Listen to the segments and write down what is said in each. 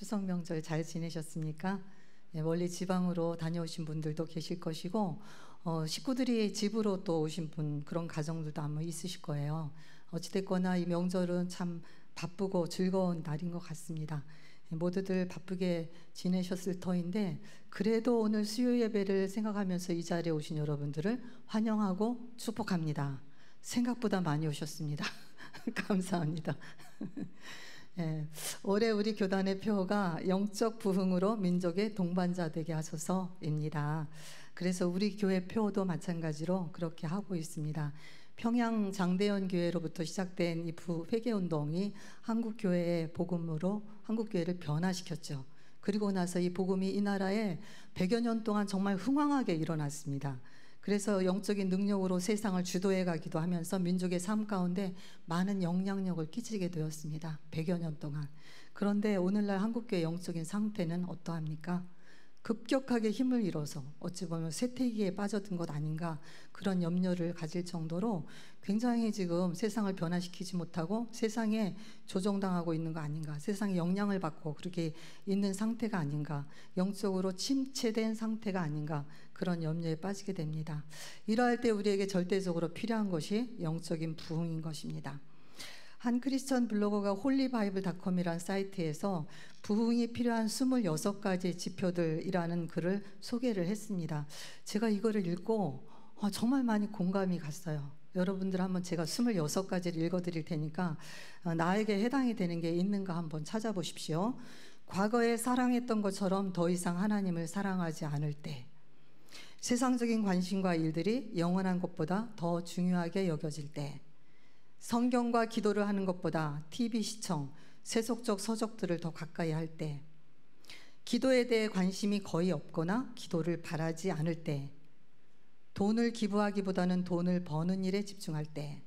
추석 명절 잘 지내셨습니까? 네, 멀리 지방으로 다녀오신 분들도 계실 것이고 식구들이 집으로 또 오신 분, 그런 가정들도 아마 있으실 거예요. 어찌됐거나 이 명절은 참 바쁘고 즐거운 날인 것 같습니다. 모두들 바쁘게 지내셨을 터인데, 그래도 오늘 수요 예배를 생각하면서 이 자리에 오신 여러분들을 환영하고 축복합니다. 생각보다 많이 오셨습니다. 감사합니다. 예, 올해 우리 교단의 표어가 영적 부흥으로 민족의 동반자 되게 하소서입니다. 그래서 우리 교회 표어도 마찬가지로 그렇게 하고 있습니다. 평양 장대현 교회로부터 시작된 이 회개운동이 한국교회의 복음으로 한국교회를 변화시켰죠. 그리고 나서 이 복음이 이 나라에 100여 년 동안 정말 흥왕하게 일어났습니다. 그래서 영적인 능력으로 세상을 주도해 가기도 하면서 민족의 삶 가운데 많은 영향력을 끼치게 되었습니다. 100여 년 동안. 그런데 오늘날 한국교회 영적인 상태는 어떠합니까? 급격하게 힘을 잃어서 어찌 보면 쇠퇴기에 빠져든 것 아닌가, 그런 염려를 가질 정도로 굉장히 지금 세상을 변화시키지 못하고 세상에 조종당하고 있는 거 아닌가, 세상에 영향을 받고 그렇게 있는 상태가 아닌가, 영적으로 침체된 상태가 아닌가, 그런 염려에 빠지게 됩니다. 이러할 때 우리에게 절대적으로 필요한 것이 영적인 부흥인 것입니다. 한 크리스천 블로거가 홀리바이블닷컴이라는 사이트에서 부흥이 필요한 26가지 지표들이라는 글을 소개를 했습니다. 제가 이거를 읽고 정말 많이 공감이 갔어요. 여러분들 한번 제가 26가지를 읽어드릴 테니까 나에게 해당이 되는 게 있는가 한번 찾아보십시오. 과거에 사랑했던 것처럼 더 이상 하나님을 사랑하지 않을 때, 세상적인 관심과 일들이 영원한 것보다 더 중요하게 여겨질 때, 성경과 기도를 하는 것보다 TV 시청, 세속적 서적들을 더 가까이 할 때, 기도에 대해 관심이 거의 없거나 기도를 바라지 않을 때, 돈을 기부하기보다는 돈을 버는 일에 집중할 때,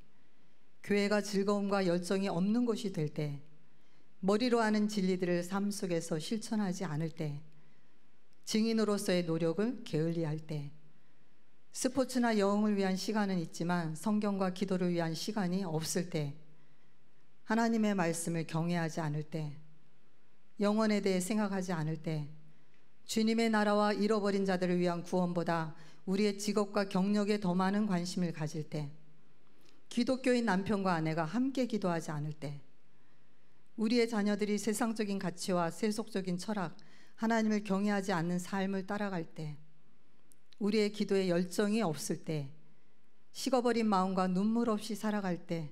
교회가 즐거움과 열정이 없는 곳이 될 때, 머리로 하는 진리들을 삶 속에서 실천하지 않을 때, 증인으로서의 노력을 게을리할 때, 스포츠나 여행을 위한 시간은 있지만 성경과 기도를 위한 시간이 없을 때, 하나님의 말씀을 경외하지 않을 때, 영혼에 대해 생각하지 않을 때, 주님의 나라와 잃어버린 자들을 위한 구원보다 우리의 직업과 경력에 더 많은 관심을 가질 때, 기독교인 남편과 아내가 함께 기도하지 않을 때, 우리의 자녀들이 세상적인 가치와 세속적인 철학, 하나님을 경외하지 않는 삶을 따라갈 때, 우리의 기도에 열정이 없을 때, 식어버린 마음과 눈물 없이 살아갈 때,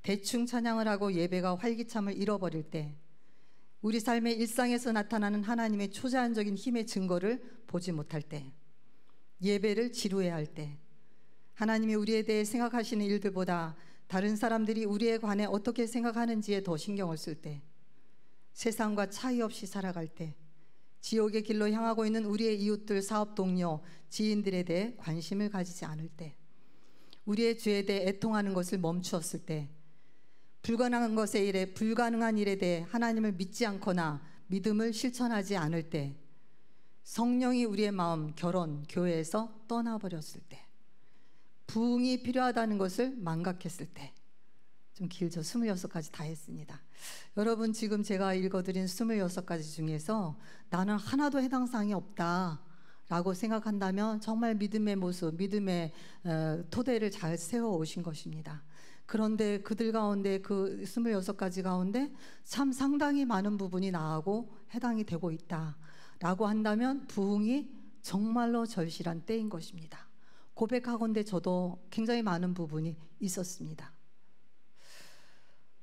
대충 찬양을 하고 예배가 활기참을 잃어버릴 때, 우리 삶의 일상에서 나타나는 하나님의 초자연적인 힘의 증거를 보지 못할 때, 예배를 지루해 할 때, 하나님이 우리에 대해 생각하시는 일들보다 다른 사람들이 우리에 관해 어떻게 생각하는지에 더 신경을 쓸 때, 세상과 차이 없이 살아갈 때, 지옥의 길로 향하고 있는 우리의 이웃들, 사업 동료, 지인들에 대해 관심을 가지지 않을 때, 우리의 죄에 대해 애통하는 것을 멈추었을 때, 불가능한 일에 대해 하나님을 믿지 않거나 믿음을 실천하지 않을 때, 성령이 우리의 마음, 결혼, 교회에서 떠나버렸을 때, 부흥이 필요하다는 것을 망각했을 때. 좀 길죠. 26가지 다 했습니다. 여러분, 지금 제가 읽어드린 26가지 중에서 나는 하나도 해당 사항이 없다 라고 생각한다면 정말 믿음의 모습, 믿음의 토대를 잘 세워오신 것입니다. 그런데 그들 가운데, 그 26가지 가운데 참 상당히 많은 부분이 나하고 해당이 되고 있다 라고 한다면 부흥이 정말로 절실한 때인 것입니다. 고백하건대 저도 굉장히 많은 부분이 있었습니다.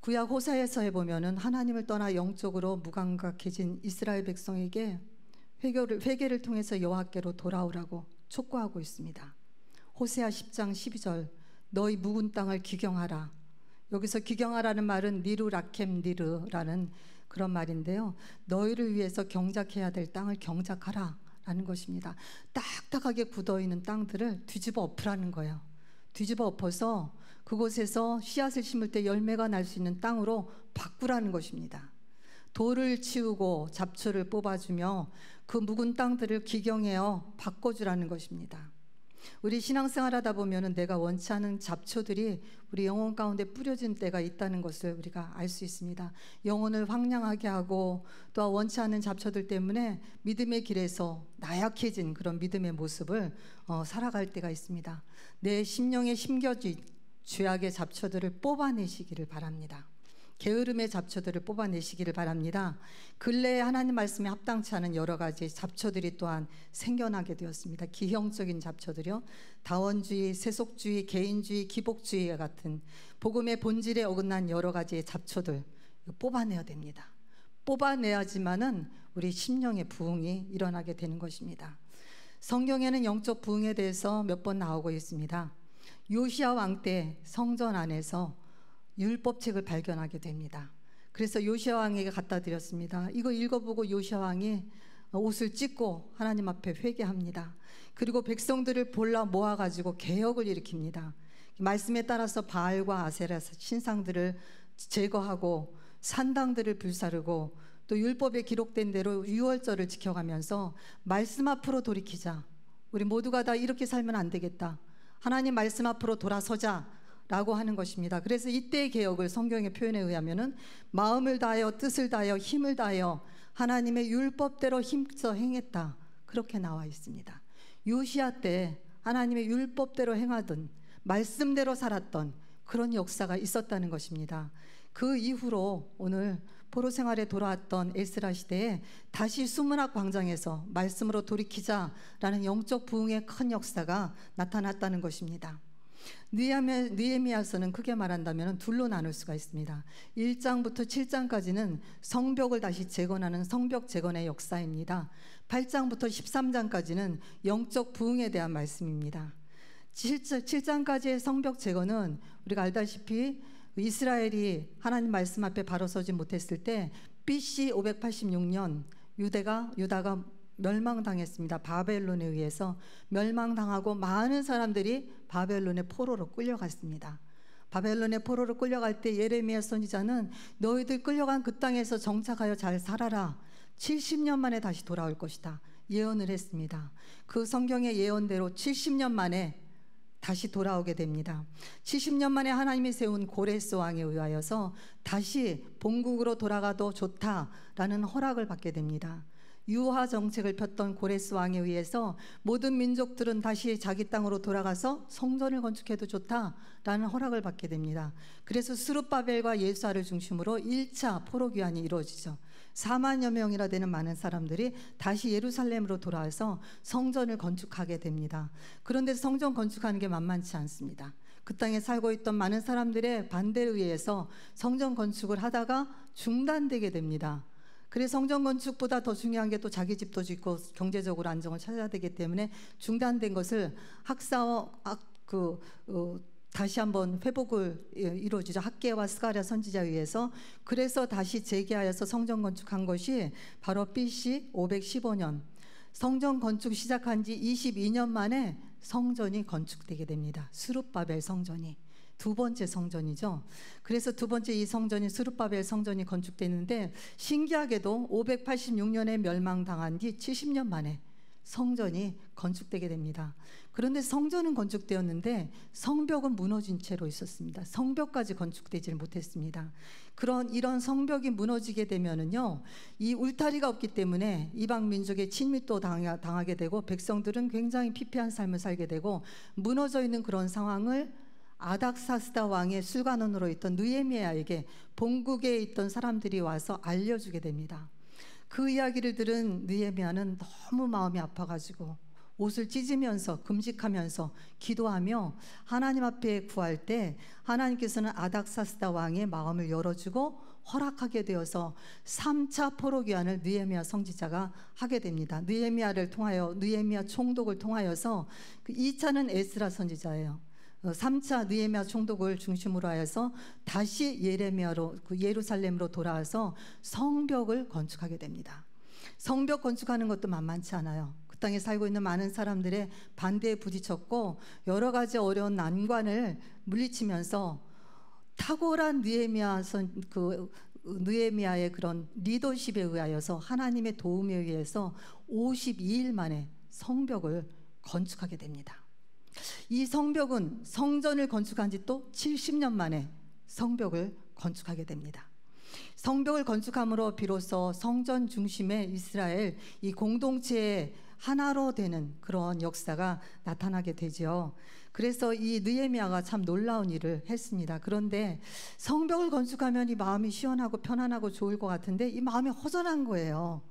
구약 호세아서에 보면은 하나님을 떠나 영적으로 무감각해진 이스라엘 백성에게 회개를 통해서 여호와께로 돌아오라고 촉구하고 있습니다. 호세아 10장 12절, 너희 묵은 땅을 기경하라. 여기서 기경하라는 말은 니루 라켐 니르라는 그런 말인데요, 너희를 위해서 경작해야 될 땅을 경작하라 라는 것입니다. 딱딱하게 굳어있는 땅들을 뒤집어 엎으라는 거예요. 뒤집어 엎어서 그곳에서 씨앗을 심을 때 열매가 날 수 있는 땅으로 바꾸라는 것입니다. 돌을 치우고 잡초를 뽑아주며 그 묵은 땅들을 기경하여 바꿔주라는 것입니다. 우리 신앙생활 하다 보면은 내가 원치 않은 잡초들이 우리 영혼 가운데 뿌려진 때가 있다는 것을 우리가 알 수 있습니다. 영혼을 황량하게 하고 또 원치 않은 잡초들 때문에 믿음의 길에서 나약해진 그런 믿음의 모습을 살아갈 때가 있습니다. 내 심령에 심겨진 죄악의 잡초들을 뽑아내시기를 바랍니다. 게으름의 잡초들을 뽑아내시기를 바랍니다. 근래에 하나님 말씀에 합당치 않은 여러 가지 잡초들이 또한 생겨나게 되었습니다. 기형적인 잡초들이요, 다원주의, 세속주의, 개인주의, 기복주의 같은 복음의 본질에 어긋난 여러 가지의 잡초들 뽑아내야 됩니다. 뽑아내야지만은 우리 심령의 부흥이 일어나게 되는 것입니다. 성경에는 영적 부흥에 대해서 몇 번 나오고 있습니다. 요시야 왕 때 성전 안에서 율법책을 발견하게 됩니다. 그래서 요시야 왕에게 갖다 드렸습니다. 이거 읽어보고 요시야 왕이 옷을 찢고 하나님 앞에 회개합니다. 그리고 백성들을 골라 모아가지고 개혁을 일으킵니다. 말씀에 따라서 바알과 아세라 신상들을 제거하고 산당들을 불사르고 또 율법에 기록된 대로 유월절을 지켜가면서 말씀 앞으로 돌이키자. 우리 모두가 다 이렇게 살면 안 되겠다. 하나님 말씀 앞으로 돌아서자 라고 하는 것입니다. 그래서 이때의 개혁을 성경의 표현에 의하면은 마음을 다하여 뜻을 다하여 힘을 다하여 하나님의 율법대로 힘써 행했다, 그렇게 나와 있습니다. 요시야 때 하나님의 율법대로 행하던 말씀대로 살았던 그런 역사가 있었다는 것입니다. 그 이후로 오늘 포로 생활에 돌아왔던 에스라 시대에 다시 수문학 광장에서 말씀으로 돌이키자라는 영적 부흥의 큰 역사가 나타났다는 것입니다. 느헤미야서는 크게 말한다면 둘로 나눌 수가 있습니다. 1장부터 7장까지는 성벽을 다시 재건하는 성벽 재건의 역사입니다. 8장부터 13장까지는 영적 부흥에 대한 말씀입니다. 7장까지의 성벽 재건은 우리가 알다시피 이스라엘이 하나님 말씀 앞에 바로 서지 못했을 때 BC 586년 유다가 멸망당했습니다. 바벨론에 의해서 멸망당하고 많은 사람들이 바벨론의 포로로 끌려갔습니다. 바벨론의 포로로 끌려갈 때 예레미야 선지자는 너희들 끌려간 그 땅에서 정착하여 잘 살아라. 70년 만에 다시 돌아올 것이다. 예언을 했습니다. 그 성경의 예언대로 70년 만에 다시 돌아오게 됩니다. 70년 만에 하나님이 세운 고레스 왕에 의하여서 다시 본국으로 돌아가도 좋다라는 허락을 받게 됩니다. 유화 정책을 폈던 고레스 왕에 의해서 모든 민족들은 다시 자기 땅으로 돌아가서 성전을 건축해도 좋다라는 허락을 받게 됩니다. 그래서 스룹바벨과 예수아를 중심으로 1차 포로 귀환이 이루어지죠. 4만여 명이나 되는 많은 사람들이 다시 예루살렘으로 돌아와서 성전을 건축하게 됩니다. 그런데 성전 건축하는 게 만만치 않습니다. 그 땅에 살고 있던 많은 사람들의 반대에 의해서 성전 건축을 하다가 중단되게 됩니다. 그래서 성전 건축보다 더 중요한 게 또 자기 집도 짓고 경제적으로 안정을 찾아야 되기 때문에 중단된 것을 다시 한번 회복을 이루어지죠. 학개와 스가랴 선지자에 의해서. 그래서 다시 재개하여서 성전 건축한 것이 바로 BC 515년 성전 건축 시작한 지 22년 만에 성전이 건축되게 됩니다. 스룹바벨 성전이 두 번째 성전이죠. 그래서 두 번째 이 성전이 스룹바벨 성전이 건축되는데 신기하게도 586년에 멸망당한 뒤 70년 만에 성전이 건축되게 됩니다. 그런데 성전은 건축되었는데 성벽은 무너진 채로 있었습니다. 성벽까지 건축되지를 못했습니다. 이런 성벽이 무너지게 되면은요, 이 울타리가 없기 때문에 이방 민족의 침입도 당하게 되고 백성들은 굉장히 피폐한 삶을 살게 되고 무너져 있는 그런 상황을 아닥사스다 왕의 술관원으로 있던 느헤미야에게 본국에 있던 사람들이 와서 알려주게 됩니다. 그 이야기를 들은 느헤미야는 너무 마음이 아파가지고 옷을 찢으면서 금식하면서 기도하며 하나님 앞에 구할 때 하나님께서는 아닥사스다 왕의 마음을 열어주고 허락하게 되어서 3차 포로 귀환을 느헤미야 선지자가 하게 됩니다. 느헤미야를 통하여 느헤미야 총독을 통하여서 2차는 에스라 선지자예요. 3차 느헤미야 총독을 중심으로 하여서 다시 예루살렘으로 돌아와서 성벽을 건축하게 됩니다. 성벽 건축하는 것도 만만치 않아요. 그 땅에 살고 있는 많은 사람들의 반대에 부딪혔고 여러 가지 어려운 난관을 물리치면서 탁월한 느헤미야의 그런 리더십에 의하여서 하나님의 도움에 의해서 52일 만에 성벽을 건축하게 됩니다. 이 성벽은 성전을 건축한 지 또 70년 만에 성벽을 건축하게 됩니다. 성벽을 건축함으로 비로소 성전 중심의 이스라엘 이 공동체의 하나로 되는 그런 역사가 나타나게 되죠. 그래서 이 느헤미야가 참 놀라운 일을 했습니다. 그런데 성벽을 건축하면 이 마음이 시원하고 편안하고 좋을 것 같은데 이 마음이 허전한 거예요.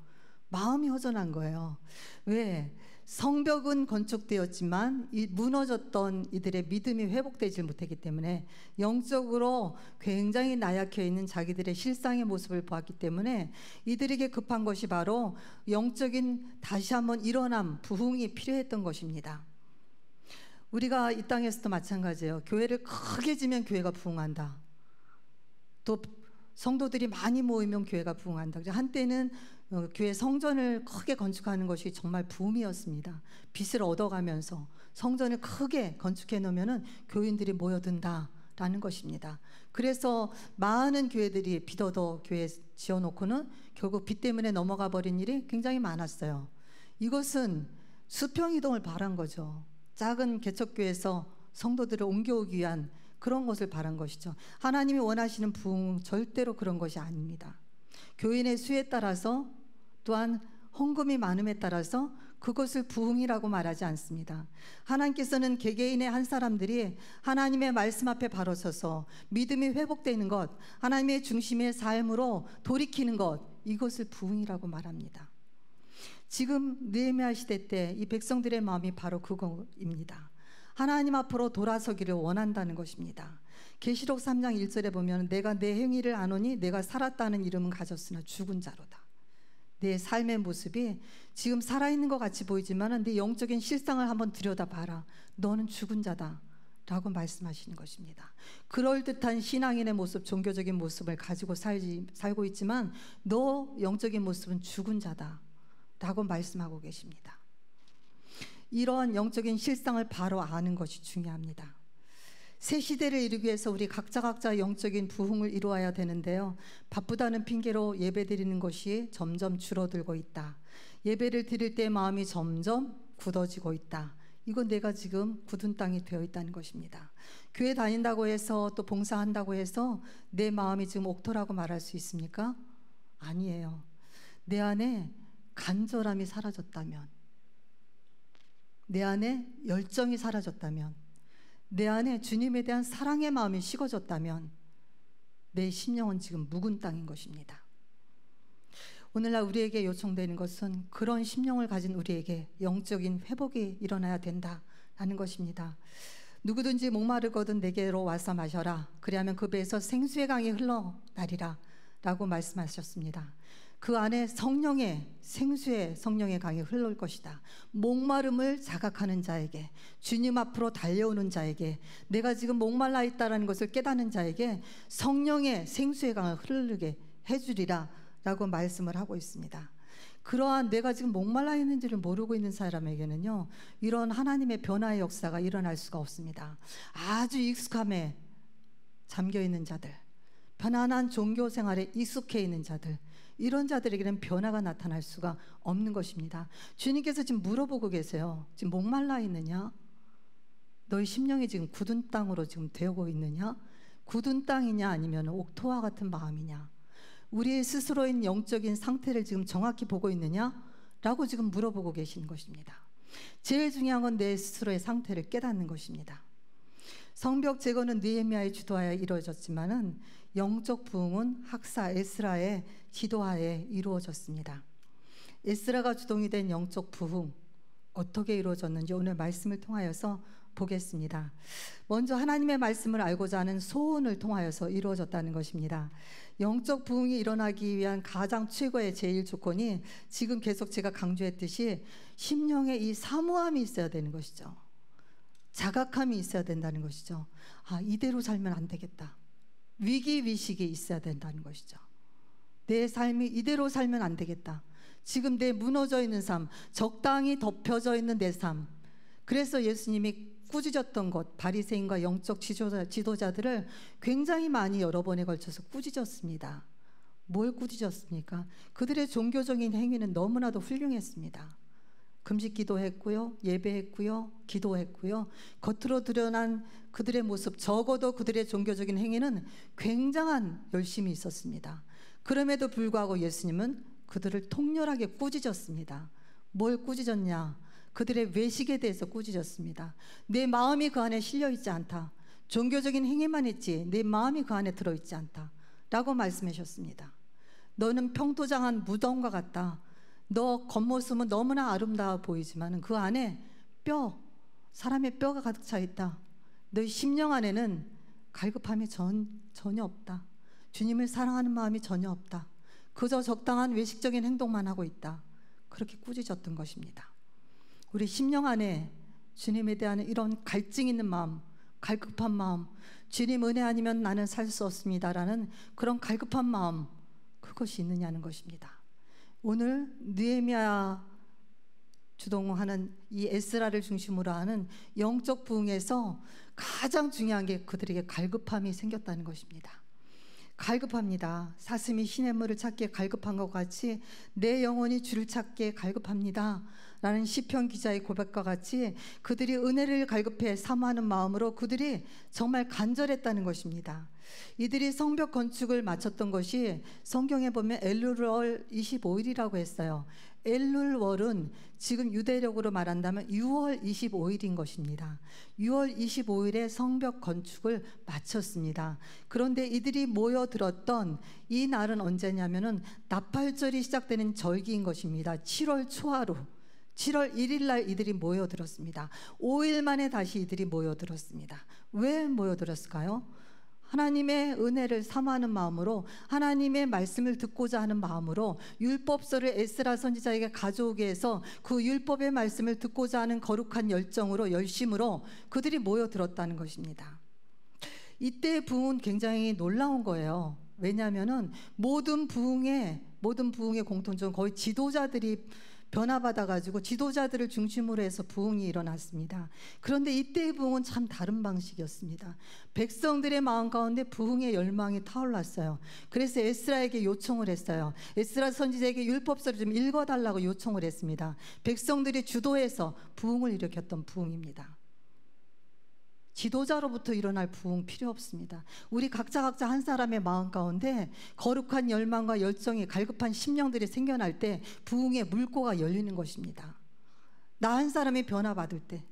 마음이 허전한 거예요. 왜? 성벽은 건축되었지만 이 무너졌던 이들의 믿음이 회복되지 못했기 때문에 영적으로 굉장히 나약해 있는 자기들의 실상의 모습을 보았기 때문에 이들에게 급한 것이 바로 영적인 다시 한번 일어남, 부흥이 필요했던 것입니다. 우리가 이 땅에서도 마찬가지예요. 교회를 크게 지면 교회가 부흥한다. 또 성도들이 많이 모이면 교회가 부흥한다. 한때는 교회 성전을 크게 건축하는 것이 정말 붐이었습니다. 빚을 얻어가면서 성전을 크게 건축해 놓으면 교인들이 모여든다라는 것입니다. 그래서 많은 교회들이 빚 얻어 교회 지어놓고는 결국 빚 때문에 넘어가 버린 일이 굉장히 많았어요. 이것은 수평이동을 바란 거죠. 작은 개척교회에서 성도들을 옮겨오기 위한 그런 것을 바란 것이죠. 하나님이 원하시는 부흥 절대로 그런 것이 아닙니다. 교인의 수에 따라서 또한 헌금이 많음에 따라서 그것을 부흥이라고 말하지 않습니다. 하나님께서는 개개인의 한 사람들이 하나님의 말씀 앞에 바로 서서 믿음이 회복되는 것, 하나님의 중심의 삶으로 돌이키는 것, 이것을 부흥이라고 말합니다. 지금 느헤미야 시대 때 이 백성들의 마음이 바로 그거입니다. 하나님 앞으로 돌아서기를 원한다는 것입니다. 계시록 3장 1절에 보면 내가 내 행위를 아노니 내가 살았다는 이름은 가졌으나 죽은 자로다. 내 삶의 모습이 지금 살아있는 것 같이 보이지만 내 영적인 실상을 한번 들여다봐라. 너는 죽은 자다 라고 말씀하시는 것입니다. 그럴듯한 신앙인의 모습, 종교적인 모습을 가지고 살고 있지만 너 영적인 모습은 죽은 자다 라고 말씀하고 계십니다. 이러한 영적인 실상을 바로 아는 것이 중요합니다. 새 시대를 이루기 위해서 우리 각자 영적인 부흥을 이루어야 되는데요. 바쁘다는 핑계로 예배 드리는 것이 점점 줄어들고 있다. 예배를 드릴 때 마음이 점점 굳어지고 있다. 이건 내가 지금 굳은 땅이 되어 있다는 것입니다. 교회 다닌다고 해서 또 봉사한다고 해서 내 마음이 지금 옥토라고 말할 수 있습니까? 아니에요. 내 안에 간절함이 사라졌다면, 내 안에 열정이 사라졌다면, 내 안에 주님에 대한 사랑의 마음이 식어졌다면 내 심령은 지금 묵은 땅인 것입니다. 오늘날 우리에게 요청되는 것은 그런 심령을 가진 우리에게 영적인 회복이 일어나야 된다는 것입니다. 누구든지 목마르거든 내게로 와서 마셔라. 그리하면 그 배에서 생수의 강이 흘러나리라 라고 말씀하셨습니다. 그 안에 성령의 생수의 성령의 강이 흘러올 것이다. 목마름을 자각하는 자에게, 주님 앞으로 달려오는 자에게, 내가 지금 목말라 있다는 것을 깨닫는 자에게 성령의 생수의 강을 흐르게 해주리라 라고 말씀을 하고 있습니다. 그러한 내가 지금 목말라 있는지를 모르고 있는 사람에게는요, 이런 하나님의 변화의 역사가 일어날 수가 없습니다. 아주 익숙함에 잠겨있는 자들, 편안한 종교 생활에 익숙해 있는 자들, 이런 자들에게는 변화가 나타날 수가 없는 것입니다. 주님께서 지금 물어보고 계세요. 지금 목말라 있느냐? 너희 심령이 지금 굳은 땅으로 지금 되고 있느냐? 굳은 땅이냐 아니면 옥토와 같은 마음이냐? 우리의 스스로인 영적인 상태를 지금 정확히 보고 있느냐? 라고 지금 물어보고 계시는 것입니다. 제일 중요한 건 내 스스로의 상태를 깨닫는 것입니다. 성벽 제거는 느헤미야의 주도하에 이루어졌지만은 영적 부흥은 학사 에스라의 지도하에 이루어졌습니다. 에스라가 주동이 된 영적 부흥 어떻게 이루어졌는지 오늘 말씀을 통하여서 보겠습니다. 먼저 하나님의 말씀을 알고자 하는 소원을 통하여서 이루어졌다는 것입니다. 영적 부흥이 일어나기 위한 가장 최고의 제일 조건이 지금 계속 제가 강조했듯이 심령에 이 사모함이 있어야 되는 것이죠. 자각함이 있어야 된다는 것이죠. 이대로 살면 안 되겠다. 위기의식이 있어야 된다는 것이죠. 내 삶이 이대로 살면 안 되겠다. 지금 내 무너져 있는 삶, 적당히 덮여져 있는 내 삶. 그래서 예수님이 꾸짖었던 것, 바리새인과 영적 지도자들을 굉장히 많이 여러 번에 걸쳐서 꾸짖었습니다. 뭘 꾸짖었습니까? 그들의 종교적인 행위는 너무나도 훌륭했습니다. 금식 기도했고요, 예배했고요, 기도했고요. 겉으로 드러난 그들의 모습, 적어도 그들의 종교적인 행위는 굉장한 열심이 있었습니다. 그럼에도 불구하고 예수님은 그들을 통렬하게 꾸짖었습니다. 뭘 꾸짖었냐? 그들의 외식에 대해서 꾸짖었습니다. 내 마음이 그 안에 실려있지 않다. 종교적인 행위만 있지 내 마음이 그 안에 들어있지 않다 라고 말씀하셨습니다. 너는 평토장한 무덤과 같다. 너 겉모습은 너무나 아름다워 보이지만 그 안에 사람의 뼈가 가득 차 있다. 너의 심령 안에는 갈급함이 전혀 없다. 주님을 사랑하는 마음이 전혀 없다. 그저 적당한 외식적인 행동만 하고 있다. 그렇게 꾸짖었던 것입니다. 우리 심령 안에 주님에 대한 이런 갈증 있는 마음, 갈급한 마음, 주님 은혜 아니면 나는 살 수 없습니다라는 그런 갈급한 마음, 그것이 있느냐는 것입니다. 오늘 느헤미야 주동하는 이 에스라를 중심으로 하는 영적 부흥에서 가장 중요한 게 그들에게 갈급함이 생겼다는 것입니다. 갈급합니다. 사슴이 시냇물을 찾기에 갈급한 것 같이 내 영혼이 주를 찾기에 갈급합니다 라는 시편 기자의 고백과 같이 그들이 은혜를 갈급해 사모하는 마음으로 그들이 정말 간절했다는 것입니다. 이들이 성벽 건축을 마쳤던 것이 성경에 보면 엘룰월 25일이라고 했어요. 엘룰월은 지금 유대력으로 말한다면 6월 25일인 것입니다. 6월 25일에 성벽 건축을 마쳤습니다. 그런데 이들이 모여들었던 이 날은 언제냐면은 나팔절이 시작되는 절기인 것입니다. 7월 초하루 7월 1일 날 이들이 모여들었습니다. 5일 만에 다시 이들이 모여들었습니다. 왜 모여들었을까요? 하나님의 은혜를 사모하는 마음으로, 하나님의 말씀을 듣고자 하는 마음으로 율법서를 에스라 선지자에게 가져오게 해서 그 율법의 말씀을 듣고자 하는 거룩한 열정으로, 열심으로 그들이 모여들었다는 것입니다. 이때의 부흥은 굉장히 놀라운 거예요. 왜냐하면은 모든 부흥의 공통점은 거의 지도자들이 변화받아가지고 지도자들을 중심으로 해서 부흥이 일어났습니다. 그런데 이때의 부흥은 참 다른 방식이었습니다. 백성들의 마음 가운데 부흥의 열망이 타올랐어요. 그래서 에스라에게 요청을 했어요. 에스라 선지자에게 율법서를 좀 읽어달라고 요청을 했습니다. 백성들이 주도해서 부흥을 일으켰던 부흥입니다. 지도자로부터 일어날 부흥 필요 없습니다. 우리 각자 한 사람의 마음 가운데 거룩한 열망과 열정이, 갈급한 심령들이 생겨날 때 부흥의 물꼬가 열리는 것입니다. 나 한 사람이 변화받을 때,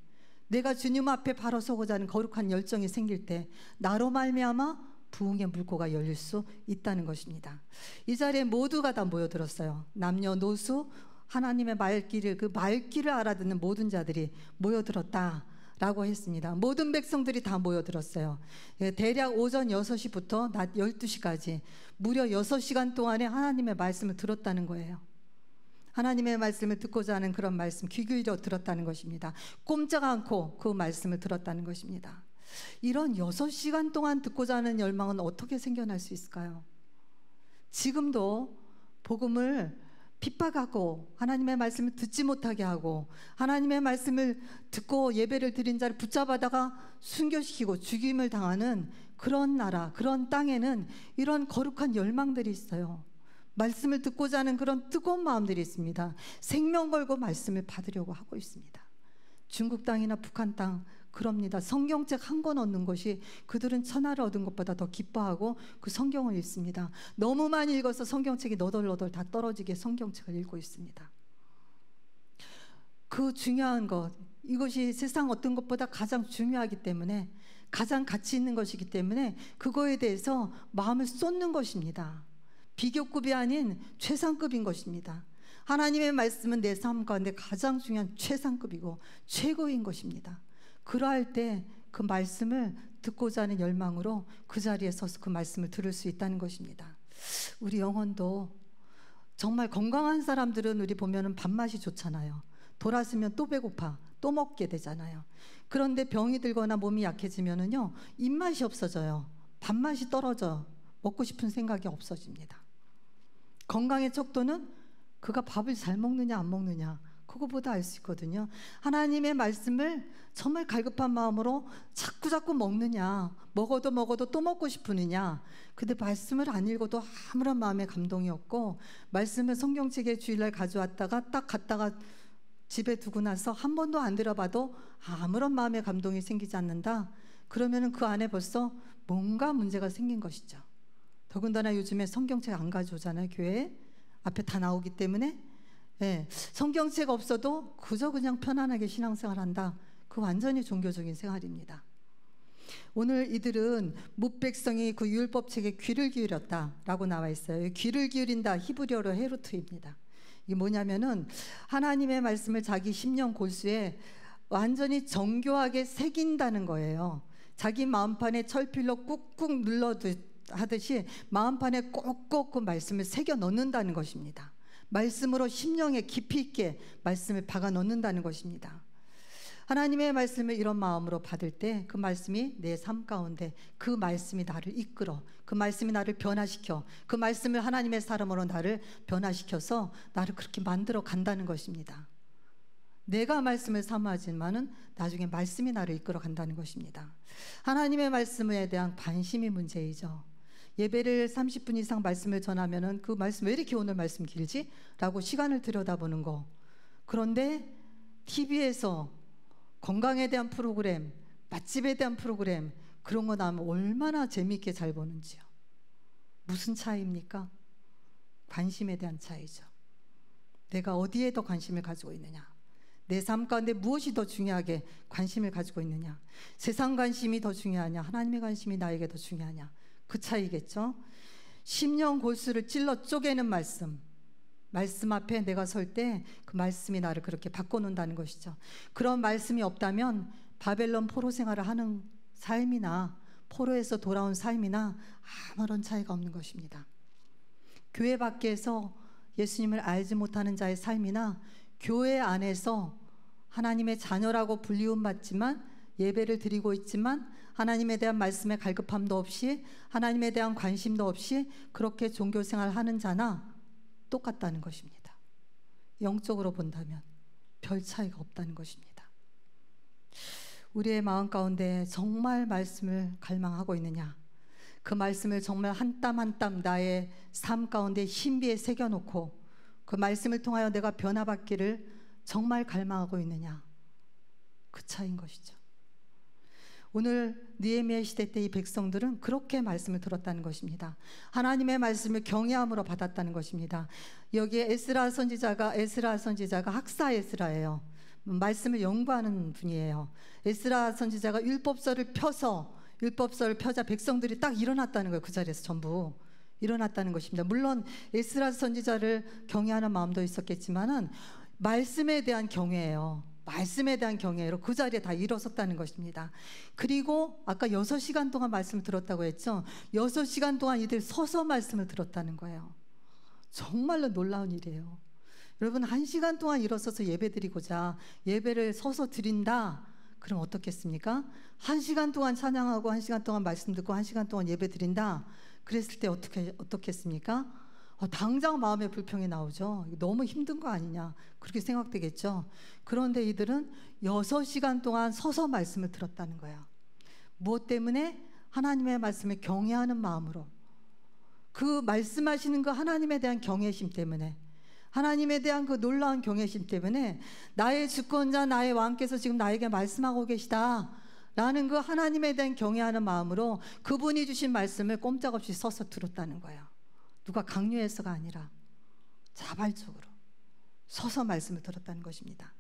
내가 주님 앞에 바로 서고자 하는 거룩한 열정이 생길 때 나로 말미암아 부흥의 물꼬가 열릴 수 있다는 것입니다. 이 자리에 모두가 다 모여들었어요. 남녀노소, 하나님의 말귀를, 그 말귀를 알아듣는 모든 자들이 모여들었다 라고 했습니다. 모든 백성들이 다 모여들었어요. 대략 오전 6시부터 낮 12시까지 무려 6시간 동안에 하나님의 말씀을 들었다는 거예요. 하나님의 말씀을 듣고자 하는 그런 말씀, 귀 기울여 들었다는 것입니다. 꼼짝 않고 그 말씀을 들었다는 것입니다. 이런 6시간 동안 듣고자 하는 열망은 어떻게 생겨날 수 있을까요? 지금도 복음을 핍박하고 하나님의 말씀을 듣지 못하게 하고 하나님의 말씀을 듣고 예배를 드린 자를 붙잡아다가 순교시키고 죽임을 당하는 그런 나라, 그런 땅에는 이런 거룩한 열망들이 있어요. 말씀을 듣고자 하는 그런 뜨거운 마음들이 있습니다. 생명 걸고 말씀을 받으려고 하고 있습니다. 중국 땅이나 북한 땅 그럽니다. 성경책 한 권 얻는 것이 그들은 천하를 얻은 것보다 더 기뻐하고 그 성경을 읽습니다. 너무 많이 읽어서 성경책이 너덜너덜 다 떨어지게 성경책을 읽고 있습니다. 그 중요한 것, 이것이 세상 어떤 것보다 가장 중요하기 때문에, 가장 가치 있는 것이기 때문에 그거에 대해서 마음을 쏟는 것입니다. 비교급이 아닌 최상급인 것입니다. 하나님의 말씀은 내 삶 가운데 가장 중요한 최상급이고 최고인 것입니다. 그러할 때 그 말씀을 듣고자 하는 열망으로 그 자리에 서서 그 말씀을 들을 수 있다는 것입니다. 우리 영혼도 정말 건강한 사람들은 우리 보면은 밥맛이 좋잖아요. 돌아서면 또 배고파, 또 먹게 되잖아요. 그런데 병이 들거나 몸이 약해지면은요, 입맛이 없어져요. 밥맛이 떨어져 먹고 싶은 생각이 없어집니다. 건강의 척도는 그가 밥을 잘 먹느냐 안 먹느냐, 그거보다 알 수 있거든요. 하나님의 말씀을 정말 갈급한 마음으로 자꾸 먹느냐, 먹어도 또 먹고 싶으느냐. 근데 말씀을 안 읽어도 아무런 마음의 감동이 없고, 말씀을 성경책에 주일날 가져왔다가 딱 갔다가 집에 두고 나서 한 번도 안 들어봐도 아무런 마음의 감동이 생기지 않는다. 그러면은 그 안에 벌써 뭔가 문제가 생긴 것이죠. 더군다나 요즘에 성경책 안 가져오잖아요. 교회에 앞에 다 나오기 때문에. 예, 성경책 없어도 그저 그냥 편안하게 신앙생활한다. 그 완전히 종교적인 생활입니다. 오늘 이들은 뭇백성이 그 율법책에 귀를 기울였다라고 나와 있어요. 귀를 기울인다, 히브리어로 헤루트입니다. 이게 뭐냐면은 하나님의 말씀을 자기 심령 골수에 완전히 정교하게 새긴다는 거예요. 자기 마음판에 철필로 꾹꾹 눌러하듯이 마음판에 꼭꼭 그 말씀을 새겨 넣는다는 것입니다. 말씀으로 심령에 깊이 있게 말씀을 박아 넣는다는 것입니다. 하나님의 말씀을 이런 마음으로 받을 때 그 말씀이 내 삶 가운데 그 말씀이 나를 이끌어, 그 말씀이 나를 변화시켜, 그 말씀을 하나님의 사람으로 나를 변화시켜서 나를 그렇게 만들어 간다는 것입니다. 내가 말씀을 사모하지만은 나중에 말씀이 나를 이끌어 간다는 것입니다. 하나님의 말씀에 대한 관심이 문제이죠. 예배를 30분 이상 말씀을 전하면은 그 말씀 왜 이렇게 오늘 말씀 길지? 라고 시간을 들여다보는 거. 그런데 TV에서 건강에 대한 프로그램, 맛집에 대한 프로그램, 그런 거 나오면 얼마나 재미있게 잘 보는지요. 무슨 차이입니까? 관심에 대한 차이죠. 내가 어디에 더 관심을 가지고 있느냐, 내 삶 가운데 무엇이 더 중요하게 관심을 가지고 있느냐, 세상 관심이 더 중요하냐, 하나님의 관심이 나에게 더 중요하냐, 그 차이겠죠. 심령 골수를 찔러 쪼개는 말씀 앞에 내가 설 때 그 말씀이 나를 그렇게 바꿔놓는다는 것이죠. 그런 말씀이 없다면 바벨론 포로 생활을 하는 삶이나 포로에서 돌아온 삶이나 아무런 차이가 없는 것입니다. 교회 밖에서 예수님을 알지 못하는 자의 삶이나 교회 안에서 하나님의 자녀라고 불리움 받지만 예배를 드리고 있지만 하나님에 대한 말씀에 갈급함도 없이 하나님에 대한 관심도 없이 그렇게 종교생활을 하는 자나 똑같다는 것입니다. 영적으로 본다면 별 차이가 없다는 것입니다. 우리의 마음 가운데 정말 말씀을 갈망하고 있느냐, 그 말씀을 정말 한 땀 한 땀 나의 삶 가운데 신비에 새겨놓고 그 말씀을 통하여 내가 변화받기를 정말 갈망하고 있느냐, 그 차이인 것이죠. 오늘 느헤미야 시대 때 이 백성들은 그렇게 말씀을 들었다는 것입니다. 하나님의 말씀을 경외함으로 받았다는 것입니다. 여기에 에스라 선지자가 학사 에스라예요. 말씀을 연구하는 분이에요. 에스라 선지자가 율법서를 펴자 백성들이 딱 일어났다는 거예요. 그 자리에서 전부 일어났다는 것입니다. 물론 에스라 선지자를 경외하는 마음도 있었겠지만은 말씀에 대한 경외예요. 말씀에 대한 경외로 그 자리에 다 일어섰다는 것입니다. 그리고 아까 6시간 동안 말씀을 들었다고 했죠. 6시간 동안 이들 서서 말씀을 들었다는 거예요. 정말로 놀라운 일이에요. 여러분, 1시간 동안 일어서서 예배드리고자 예배를 서서 드린다, 그럼 어떻겠습니까? 1시간 동안 찬양하고 1시간 동안 말씀 듣고 1시간 동안 예배드린다, 그랬을 때 어떻겠습니까? 당장 마음의 불평이 나오죠. 너무 힘든 거 아니냐, 그렇게 생각되겠죠. 그런데 이들은 6시간 동안 서서 말씀을 들었다는 거예요. 무엇 때문에? 하나님의 말씀을 경외하는 마음으로, 그 말씀하시는 그 하나님에 대한 경외심 때문에, 하나님에 대한 그 놀라운 경외심 때문에 나의 주권자 나의 왕께서 지금 나에게 말씀하고 계시다 라는 그 하나님에 대한 경외하는 마음으로 그분이 주신 말씀을 꼼짝없이 서서 들었다는 거예요. 누가 강요해서가 아니라 자발적으로 서서 말씀을 들었다는 것입니다.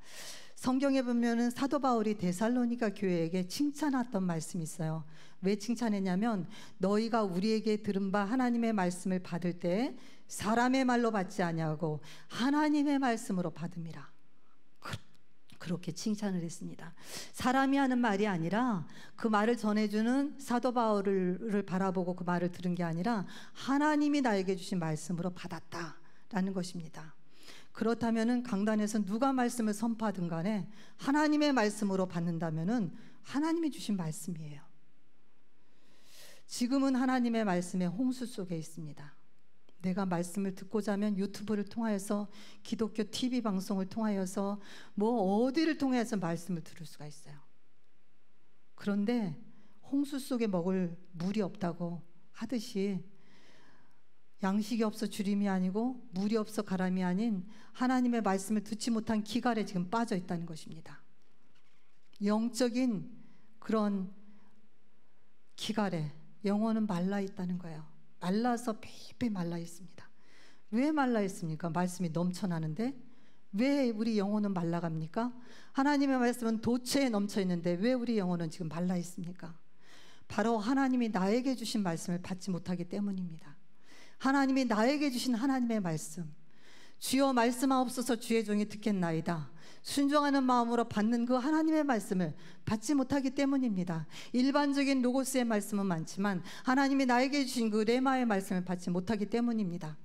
성경에 보면은 사도 바울이 데살로니가 교회에게 칭찬했던 말씀이 있어요. 왜 칭찬했냐면 너희가 우리에게 들은 바 하나님의 말씀을 받을 때 사람의 말로 받지 아니하고 하나님의 말씀으로 받음이라. 그렇게 칭찬을 했습니다. 사람이 하는 말이 아니라 그 말을 전해주는 사도 바울을 바라보고 그 말을 들은 게 아니라 하나님이 나에게 주신 말씀으로 받았다라는 것입니다. 그렇다면은 강단에서 누가 말씀을 선포하든 간에 하나님의 말씀으로 받는다면은 하나님이 주신 말씀이에요. 지금은 하나님의 말씀의 홍수 속에 있습니다. 내가 말씀을 듣고자 하면 유튜브를 통하여서 기독교 TV 방송을 통하여서 뭐 어디를 통해서 말씀을 들을 수가 있어요. 그런데 홍수 속에 먹을 물이 없다고 하듯이 양식이 없어 주림이 아니고 물이 없어 가람이 아닌 하나님의 말씀을 듣지 못한 기갈에 지금 빠져 있다는 것입니다. 영적인 그런 기갈에 영혼은 말라 있다는 거예요. 말라서 폐폐 말라 있습니다. 왜 말라 있습니까? 말씀이 넘쳐나는데 왜 우리 영혼은 말라갑니까? 하나님의 말씀은 도처에 넘쳐 있는데 왜 우리 영혼은 지금 말라 있습니까? 바로 하나님이 나에게 주신 말씀을 받지 못하기 때문입니다. 하나님이 나에게 주신 하나님의 말씀, 주여 말씀하옵소서 주의 종이 듣겠나이다. 순종하는 마음으로 받는 그 하나님의 말씀을 받지 못하기 때문입니다. 일반적인 로고스의 말씀은 많지만 하나님이 나에게 주신 그 레마의 말씀을 받지 못하기 때문입니다.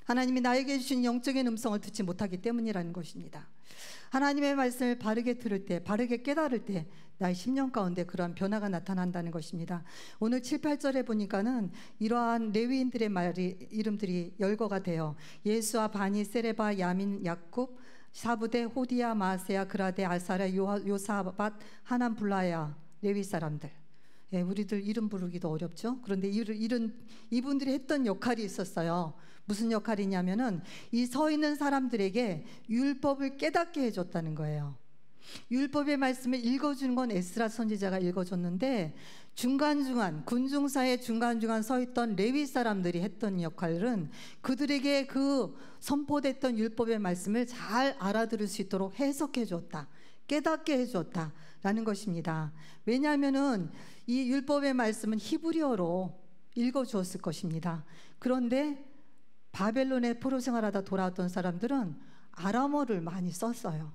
하나님이 나에게 주신 영적인 음성을 듣지 못하기 때문이라는 것입니다. 하나님의 말씀을 바르게 들을 때, 바르게 깨달을 때 나의 심령 가운데 그러한 변화가 나타난다는 것입니다. 오늘 7, 8절에 보니까는 이러한 레위인들의 이름들이 열거가 돼요. 예수아, 바니, 세레바, 야민, 야굽, 사부대, 호디야, 마세야, 그라데, 알사랴, 요사밧, 하난, 블라야, 레위 사람들. 예, 우리들 이름 부르기도 어렵죠. 그런데 이분들이 했던 역할이 있었어요. 무슨 역할이냐면은 이 서 있는 사람들에게 율법을 깨닫게 해줬다는 거예요. 율법의 말씀을 읽어주는 건 에스라 선지자가 읽어줬는데 중간중간 군중사에 중간중간 서 있던 레위 사람들이 했던 역할은 그들에게 그 선포됐던 율법의 말씀을 잘 알아들을 수 있도록 해석해 줬다, 깨닫게 해줬다라는 것입니다. 왜냐하면은 이 율법의 말씀은 히브리어로 읽어주었을 것입니다. 그런데 바벨론에 포로 생활하다 돌아왔던 사람들은 아람어를 많이 썼어요.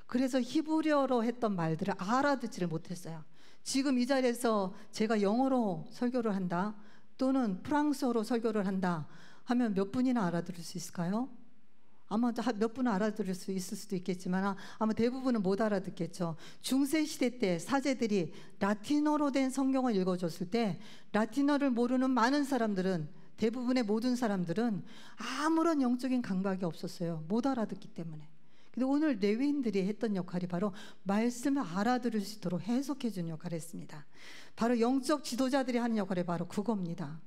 그래서 히브리어로 했던 말들을 알아듣지를 못했어요. 지금 이 자리에서 제가 영어로 설교를 한다 또는 프랑스어로 설교를 한다 하면 몇 분이나 알아들을 수 있을까요? 아마 몇 분은 알아들을 수 있을 수도 있겠지만 아마 대부분은 못 알아듣겠죠. 중세시대 때 사제들이 라틴어로 된 성경을 읽어줬을 때 라틴어를 모르는 많은 사람들은, 대부분의 모든 사람들은 아무런 영적인 감각이 없었어요. 못 알아듣기 때문에. 근데 오늘 레위인들이 했던 역할이 바로 말씀을 알아들을 수 있도록 해석해 주는 역할을 했습니다. 바로 영적 지도자들이 하는 역할이 바로 그겁니다.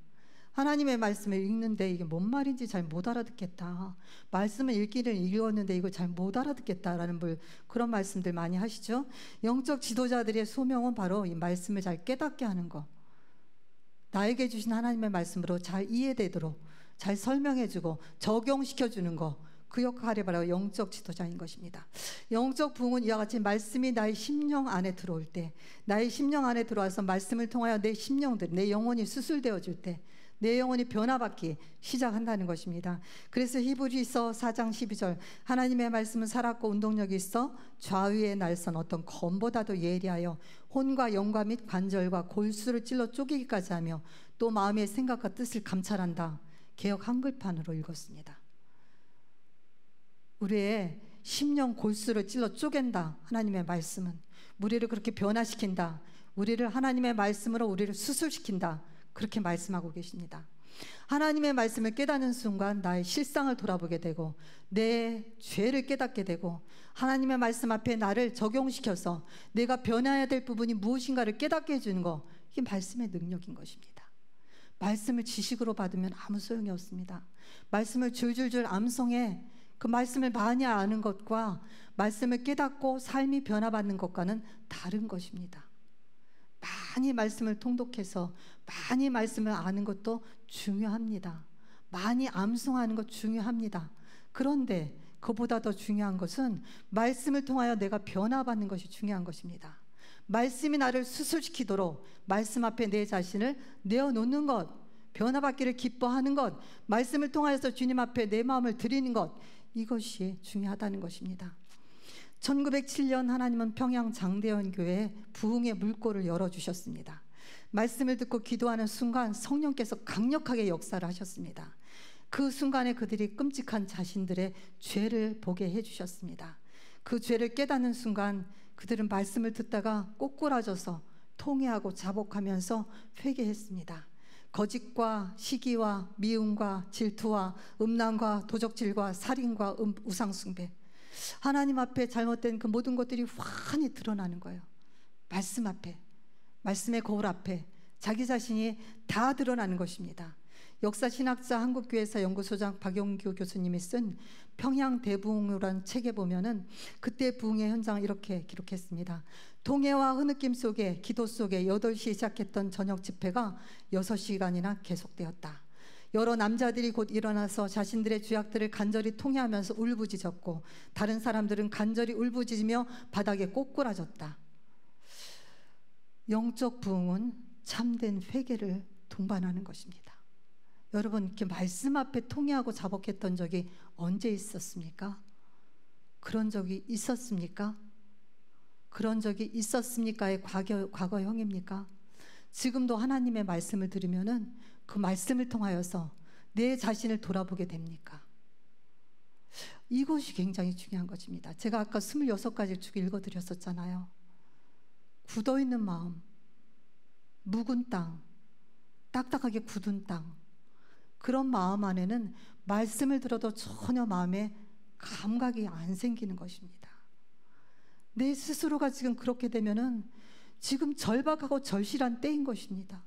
하나님의 말씀을 읽는데 이게 뭔 말인지 잘 못 알아듣겠다. 말씀을 읽기를 읽었는데 이걸 잘 못 알아듣겠다라는 그런 말씀들 많이 하시죠. 영적 지도자들의 소명은 바로 이 말씀을 잘 깨닫게 하는 것, 나에게 주신 하나님의 말씀으로 잘 이해되도록 잘 설명해주고 적용시켜주는 것, 그 역할이 바로 영적 지도자인 것입니다. 영적 부흥은 이와 같이 말씀이 나의 심령 안에 들어올 때, 나의 심령 안에 들어와서 말씀을 통하여 내 심령들, 내 영혼이 수술되어질 때 내 영혼이 변화받기 시작한다는 것입니다. 그래서 히브리서 4장 12절, 하나님의 말씀은 살았고 운동력이 있어 좌우에 날선 어떤 검보다도 예리하여 혼과 영과 및 관절과 골수를 찔러 쪼개기까지 하며 또 마음의 생각과 뜻을 감찰한다. 개역 한글판으로 읽었습니다. 우리의 심령 골수를 찔러 쪼갠다. 하나님의 말씀은 우리를 그렇게 변화시킨다. 우리를 하나님의 말씀으로 우리를 수술시킨다. 그렇게 말씀하고 계십니다. 하나님의 말씀을 깨닫는 순간 나의 실상을 돌아보게 되고 내 죄를 깨닫게 되고 하나님의 말씀 앞에 나를 적용시켜서 내가 변해야 될 부분이 무엇인가를 깨닫게 해주는 것, 이게 말씀의 능력인 것입니다. 말씀을 지식으로 받으면 아무 소용이 없습니다. 말씀을 줄줄줄 암송해 그 말씀을 많이 아는 것과 말씀을 깨닫고 삶이 변화받는 것과는 다른 것입니다. 많이 말씀을 통독해서 많이 말씀을 아는 것도 중요합니다. 많이 암송하는 것 중요합니다. 그런데 그보다 더 중요한 것은 말씀을 통하여 내가 변화받는 것이 중요한 것입니다. 말씀이 나를 수술시키도록 말씀 앞에 내 자신을 내어놓는 것, 변화받기를 기뻐하는 것, 말씀을 통하여서 주님 앞에 내 마음을 드리는 것, 이것이 중요하다는 것입니다. 1907년 하나님은 평양 장대현 교회에 부흥의 물꼬를 열어주셨습니다. 말씀을 듣고 기도하는 순간 성령께서 강력하게 역사를 하셨습니다. 그 순간에 그들이 끔찍한 자신들의 죄를 보게 해주셨습니다. 그 죄를 깨닫는 순간 그들은 말씀을 듣다가 꼬꾸라져서 통회하고 자복하면서 회개했습니다. 거짓과 시기와 미움과 질투와 음란과 도적질과 살인과 우상숭배, 하나님 앞에 잘못된 그 모든 것들이 환히 드러나는 거예요. 말씀 앞에, 말씀의 거울 앞에 자기 자신이 다 드러나는 것입니다. 역사신학자 한국교회사 연구소장 박용규 교수님이 쓴 평양 대부흥이라는 책에 보면은 그때 부흥의 현장을 이렇게 기록했습니다. 동해와 흐느낌 속에 기도 속에 8시에 시작했던 저녁 집회가 6시간이나 계속되었다. 여러 남자들이 곧 일어나서 자신들의 죄악들을 간절히 통회하면서 울부짖었고 다른 사람들은 간절히 울부짖으며 바닥에 꼬꾸라졌다. 영적 부흥은 참된 회개를 동반하는 것입니다. 여러분, 이렇게 말씀 앞에 통회하고 자복했던 적이 언제 있었습니까? 그런 적이 있었습니까? 그런 적이 있었습니까의 과거형입니까? 지금도 하나님의 말씀을 들으면은 그 말씀을 통하여서 내 자신을 돌아보게 됩니까? 이것이 굉장히 중요한 것입니다. 제가 아까 26가지 쭉 읽어드렸었잖아요. 굳어있는 마음, 묵은 땅, 딱딱하게 굳은 땅, 그런 마음 안에는 말씀을 들어도 전혀 마음에 감각이 안 생기는 것입니다. 내 스스로가 지금 그렇게 되면은 지금 절박하고 절실한 때인 것입니다.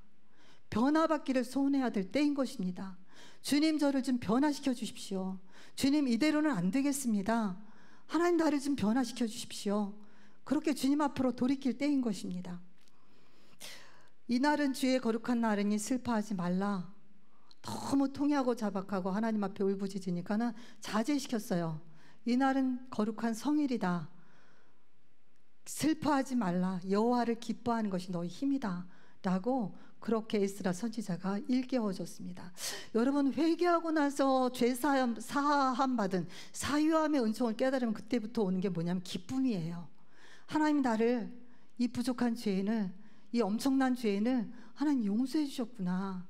변화받기를 소원해야 될 때인 것입니다. 주님, 저를 좀 변화시켜 주십시오. 주님, 이대로는 안 되겠습니다. 하나님, 나를 좀 변화시켜 주십시오. 그렇게 주님 앞으로 돌이킬 때인 것입니다. 이날은 주의 거룩한 날이니 슬퍼하지 말라. 너무 통회하고 자박하고 하나님 앞에 울부짖으니까는 자제시켰어요. 이날은 거룩한 성일이다. 슬퍼하지 말라. 여호와를 기뻐하는 것이 너희 힘이다 라고 그렇게 에스라 선지자가 일깨워줬습니다. 여러분, 회개하고 나서 죄 사함 받은 사유함의 은총을 깨달으면 그때부터 오는 게 뭐냐면 기쁨이에요. 하나님, 나를, 이 부족한 죄인을, 이 엄청난 죄인을 하나님 용서해 주셨구나.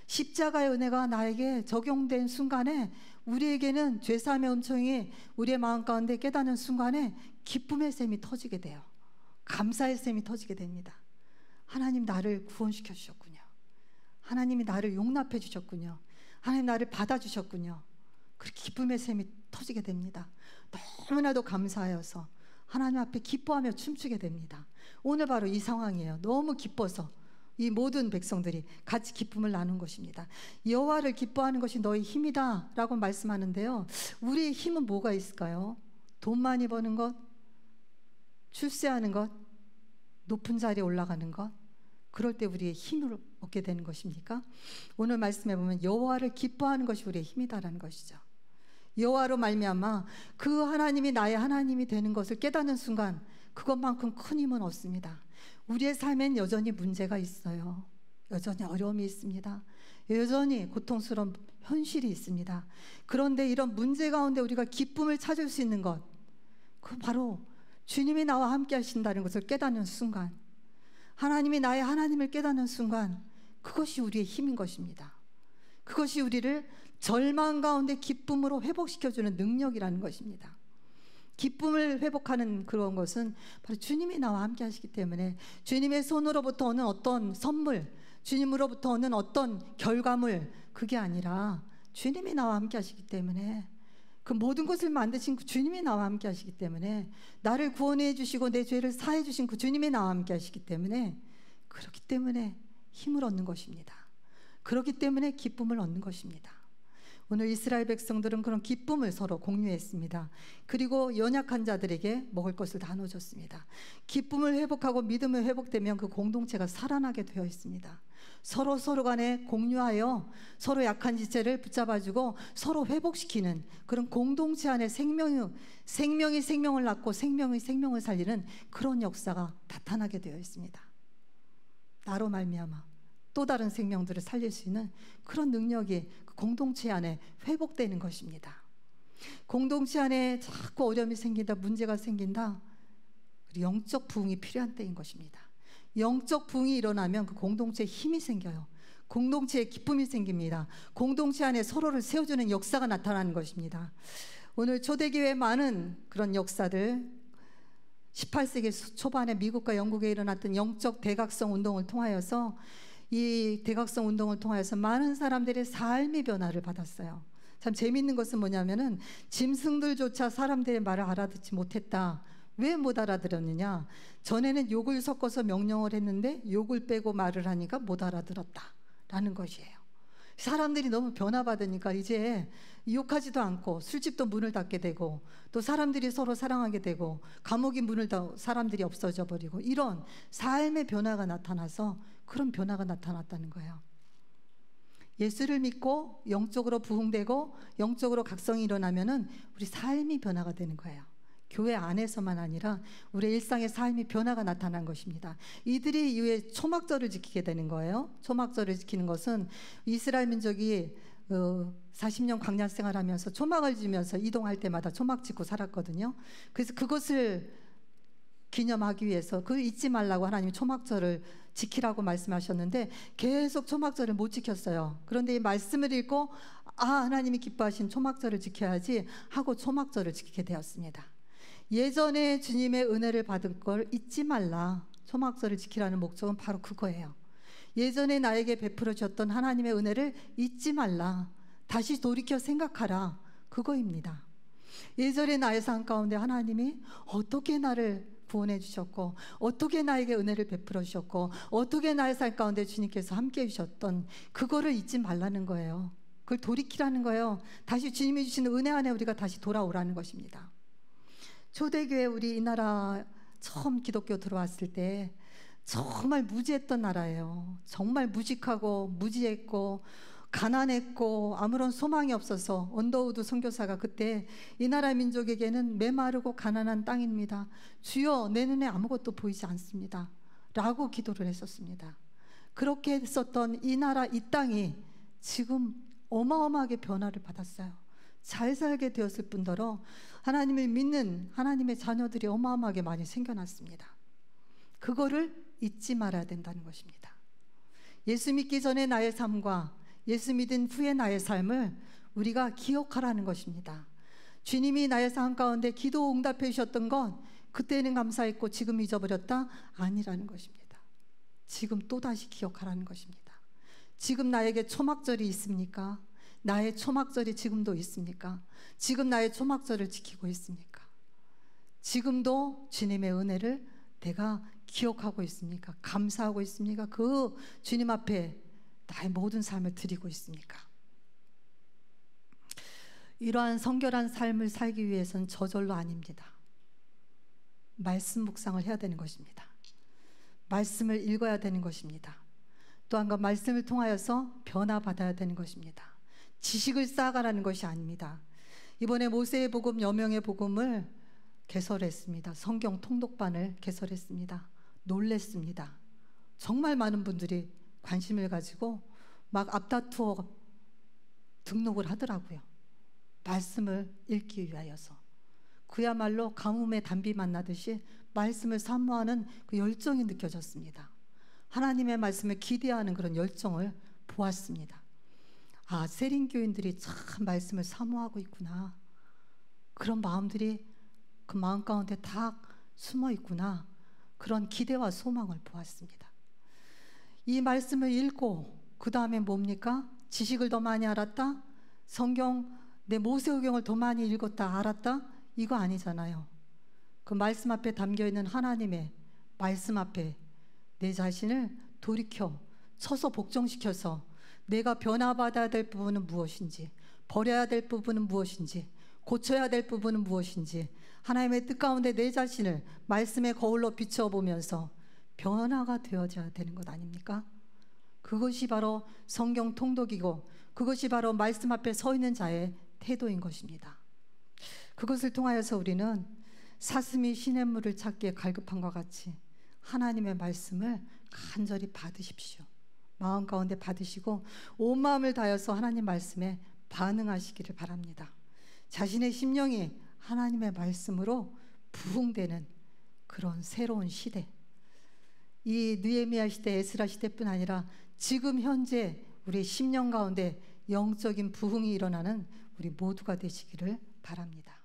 십자가의 은혜가 나에게 적용된 순간에 우리에게는 죄사함의 은총이 우리의 마음 가운데 깨닫는 순간에 기쁨의 샘이 터지게 돼요. 감사의 샘이 터지게 됩니다. 하나님, 나를 구원시켜 주셨군요. 하나님이 나를 용납해 주셨군요. 하나님, 나를 받아주셨군요. 그렇게 기쁨의 샘이 터지게 됩니다. 너무나도 감사하여서 하나님 앞에 기뻐하며 춤추게 됩니다. 오늘 바로 이 상황이에요. 너무 기뻐서 이 모든 백성들이 같이 기쁨을 나눈 것입니다. 여호와를 기뻐하는 것이 너희 힘이다 라고 말씀하는데요, 우리의 힘은 뭐가 있을까요? 돈 많이 버는 것, 출세하는 것, 높은 자리에 올라가는 것, 그럴 때 우리의 힘을 얻게 되는 것입니까? 오늘 말씀해 보면 여호와를 기뻐하는 것이 우리의 힘이다라는 것이죠. 여호와로 말미암아 그 하나님이 나의 하나님이 되는 것을 깨닫는 순간 그것만큼 큰 힘은 없습니다. 우리의 삶엔 여전히 문제가 있어요. 여전히 어려움이 있습니다. 여전히 고통스러운 현실이 있습니다. 그런데 이런 문제 가운데 우리가 기쁨을 찾을 수 있는 것, 그 바로 주님이 나와 함께 하신다는 것을 깨닫는 순간, 하나님이 나의 하나님을 깨닫는 순간, 그것이 우리의 힘인 것입니다. 그것이 우리를 절망 가운데 기쁨으로 회복시켜주는 능력이라는 것입니다. 기쁨을 회복하는 그런 것은 바로 주님이 나와 함께 하시기 때문에, 주님의 손으로부터 오는 어떤 선물, 주님으로부터 오는 어떤 결과물, 그게 아니라 주님이 나와 함께 하시기 때문에, 그 모든 것을 만드신 그 주님이 나와 함께 하시기 때문에, 나를 구원해 주시고 내 죄를 사해 주신 그 주님이 나와 함께 하시기 때문에, 그렇기 때문에 힘을 얻는 것입니다. 그렇기 때문에 기쁨을 얻는 것입니다. 오늘 이스라엘 백성들은 그런 기쁨을 서로 공유했습니다. 그리고 연약한 자들에게 먹을 것을 나눠줬습니다. 기쁨을 회복하고 믿음을 회복되면 그 공동체가 살아나게 되어 있습니다. 서로 간에 공유하여 서로 약한 지체를 붙잡아주고 서로 회복시키는 그런 공동체 안에 생명이 생명을 낳고 생명이 생명을 살리는 그런 역사가 나타나게 되어 있습니다. 나로 말미암아 또 다른 생명들을 살릴 수 있는 그런 능력이 그 공동체 안에 회복되는 것입니다. 공동체 안에 자꾸 어려움이 생긴다, 문제가 생긴다, 영적 부흥이 필요한 때인 것입니다. 영적 부흥이 일어나면 그 공동체에 힘이 생겨요. 공동체에 기쁨이 생깁니다. 공동체 안에 서로를 세워주는 역사가 나타나는 것입니다. 오늘 초대교회의 많은 그런 역사들, 18세기 초반에 미국과 영국에 일어났던 영적 대각성 운동을 통하여서, 이 대각성 운동을 통하여서 많은 사람들의 삶의 변화를 받았어요. 참 재미있는 것은 뭐냐면은 짐승들조차 사람들의 말을 알아듣지 못했다. 왜 못 알아들었느냐? 전에는 욕을 섞어서 명령을 했는데 욕을 빼고 말을 하니까 못 알아들었다라는 것이에요. 사람들이 너무 변화받으니까 이제 유혹하지도 않고 술집도 문을 닫게 되고, 또 사람들이 서로 사랑하게 되고, 감옥이 문을 닫고 사람들이 없어져 버리고, 이런 삶의 변화가 나타나서 그런 변화가 나타났다는 거예요. 예수를 믿고 영적으로 부흥되고 영적으로 각성이 일어나면은 우리 삶이 변화가 되는 거예요. 교회 안에서만 아니라 우리 일상의 삶이 변화가 나타난 것입니다. 이들이 이후에 초막절을 지키게 되는 거예요. 초막절을 지키는 것은 이스라엘 민족이 40년 광야 생활하면서 초막을 지면서 이동할 때마다 초막 짓고 살았거든요. 그래서 그것을 기념하기 위해서 그걸 잊지 말라고 하나님이 초막절을 지키라고 말씀하셨는데 계속 초막절을 못 지켰어요. 그런데 이 말씀을 읽고 하나님이 기뻐하신 초막절을 지켜야지 하고 초막절을 지키게 되었습니다. 예전에 주님의 은혜를 받은 걸 잊지 말라. 초막절을 지키라는 목적은 바로 그거예요. 예전에 나에게 베풀어 주셨던 하나님의 은혜를 잊지 말라. 다시 돌이켜 생각하라. 그거입니다. 예전에 나의 삶 가운데 하나님이 어떻게 나를 구원해 주셨고, 어떻게 나에게 은혜를 베풀어 주셨고, 어떻게 나의 삶 가운데 주님께서 함께 해주셨던 그거를 잊지 말라는 거예요. 그걸 돌이키라는 거예요. 다시 주님이 주시는 은혜 안에 우리가 다시 돌아오라는 것입니다. 초대교회 우리 이 나라 처음 기독교 들어왔을 때 정말 무지했던 나라예요. 정말 무직하고 무지했고 가난했고 아무런 소망이 없어서 언더우드 선교사가 그때 이 나라 민족에게는 메마르고 가난한 땅입니다. 주여 내 눈에 아무것도 보이지 않습니다. 라고 기도를 했었습니다. 그렇게 했었던 이 나라 이 땅이 지금 어마어마하게 변화를 받았어요. 잘 살게 되었을 뿐더러 하나님을 믿는 하나님의 자녀들이 어마어마하게 많이 생겨났습니다. 그거를 잊지 말아야 된다는 것입니다. 예수 믿기 전에 나의 삶과 예수 믿은 후의 나의 삶을 우리가 기억하라는 것입니다. 주님이 나의 삶 가운데 기도 응답해 주셨던 건 그때는 감사했고 지금 잊어버렸다? 아니라는 것입니다. 지금 또다시 기억하라는 것입니다. 지금 나에게 초막절이 있습니까? 나의 초막절이 지금도 있습니까? 지금 나의 초막절을 지키고 있습니까? 지금도 주님의 은혜를 내가 기억하고 있습니까? 감사하고 있습니까? 그 주님 앞에 나의 모든 삶을 드리고 있습니까? 이러한 성결한 삶을 살기 위해서는 저절로 아닙니다. 말씀 묵상을 해야 되는 것입니다. 말씀을 읽어야 되는 것입니다. 또한 그 말씀을 통하여서 변화받아야 되는 것입니다. 지식을 쌓아가라는 것이 아닙니다. 이번에 모세의 복음, 여명의 복음을 개설했습니다. 성경 통독반을 개설했습니다. 놀랬습니다. 정말 많은 분들이 관심을 가지고 막 앞다투어 등록을 하더라고요. 말씀을 읽기 위하여서. 그야말로 가뭄에 단비 만나듯이 말씀을 사모하는 그 열정이 느껴졌습니다. 하나님의 말씀을 기대하는 그런 열정을 보았습니다. 세린교인들이 참 말씀을 사모하고 있구나. 그런 마음들이 그 마음 가운데 다 숨어 있구나. 그런 기대와 소망을 보았습니다. 이 말씀을 읽고 그 다음에 뭡니까? 지식을 더 많이 알았다? 성경 내 모세오경을 더 많이 읽었다 알았다? 이거 아니잖아요. 그 말씀 앞에 담겨있는 하나님의 말씀 앞에 내 자신을 돌이켜 쳐서 복종시켜서 내가 변화받아야 될 부분은 무엇인지, 버려야 될 부분은 무엇인지, 고쳐야 될 부분은 무엇인지 하나님의 뜻 가운데 내 자신을 말씀의 거울로 비춰보면서 변화가 되어져야 되는 것 아닙니까? 그것이 바로 성경 통독이고 그것이 바로 말씀 앞에 서 있는 자의 태도인 것입니다. 그것을 통하여서 우리는 사슴이 시냇물을 찾기에 갈급함과 같이 하나님의 말씀을 간절히 받으십시오. 마음 가운데 받으시고 온 마음을 다해서 하나님 말씀에 반응하시기를 바랍니다. 자신의 심령이 하나님의 말씀으로 부흥되는 그런 새로운 시대, 이 느헤미야 시대, 에스라 시대뿐 아니라 지금 현재 우리 심령 가운데 영적인 부흥이 일어나는 우리 모두가 되시기를 바랍니다.